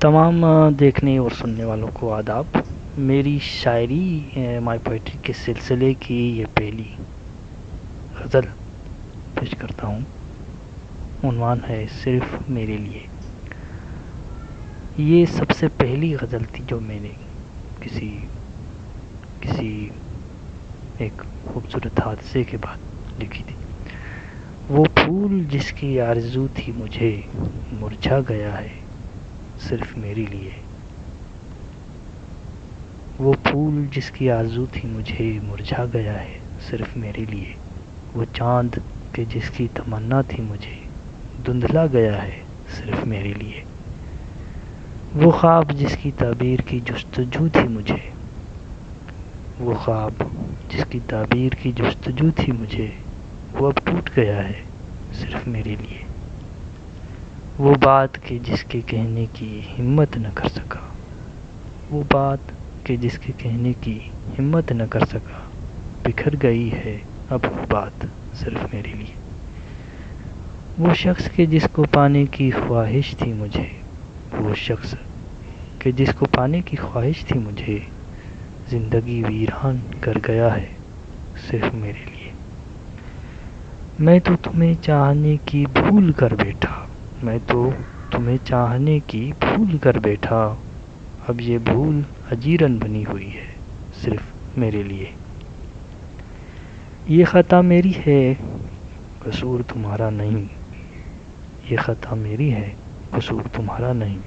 تمام دیکھنے اور سننے والوں کو آداب۔ میری شاعری مائی پوئٹری کے سلسلے کی یہ پہلی غزل پیش کرتا ہوں۔ عنوان ہے صرف میرے لیے۔ یہ سب سے پہلی غزل تھی جو میں نے کسی ایک خوبصورت حادثے کے بعد لکھی تھی۔ وہ پھول جس کی آرزو تھی مجھے مرجھا گیا ہے صرف میرے لیے۔ وہ پھول جس کی آرزو تھی مجھے مرجھا گیا ہے صرف میرے لیے۔ وہ چاند کہ جس کی تمنا تھی مجھے دھندلا گیا ہے صرف میرے لیے۔ وہ خواب جس کی تعبیر کی جستجو تھی مجھے، وہ خواب جس کی تعبیر کی جستجو تھی مجھے، وہ اب ٹوٹ گیا ہے صرف میرے لیے۔ وہ بات کہ جس کے کہنے کی ہمت نہ کر سکا، وہ بات کہ جس کے کہنے کی ہمت نہ کر سکا، بکھر گئی ہے اب وہ بات صرف میرے لیے۔ وہ شخص کہ جس کو پانے کی خواہش تھی مجھے، وہ شخص کہ جس کو پانے کی خواہش تھی مجھے، زندگی ویران کر گیا ہے صرف میرے لیے۔ میں تو تمہیں چاہنے کی بھول کر بیٹھا، میں تو تمہیں چاہنے کی بھول کر بیٹھا، اب یہ بھول اجیرن بنی ہوئی ہے صرف میرے لیے۔ یہ خطا میری ہے قصور تمہارا نہیں، یہ خطا میری ہے قصور تمہارا نہیں،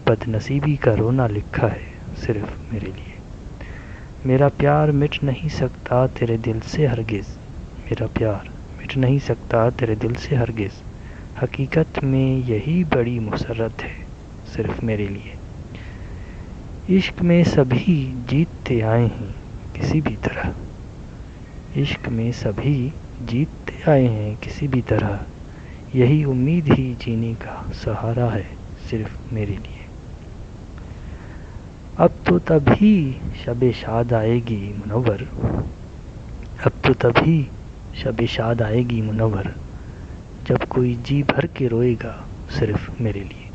بد نصیبی کا رونا لکھا ہے صرف میرے لیے۔ میرا پیار مٹ نہیں سکتا تیرے دل سے ہرگز، میرا پیار مٹ نہیں سکتا تیرے دل سے ہرگز، حقیقت میں یہی بڑی مسرت ہے صرف میرے لیے۔ عشق میں سبھی جیتتے آئے ہیں کسی بھی طرح، عشق میں سبھی جیتتے آئے ہیں کسی بھی طرح، یہی امید ہی جینے کا سہارا ہے صرف میرے لیے۔ اب تو تبھی شب شاد آئے گی منور، اب تو تبھی شب شاد آئے گی منور، جب کوئی جی بھر کے روئے گا صرف میرے لیے۔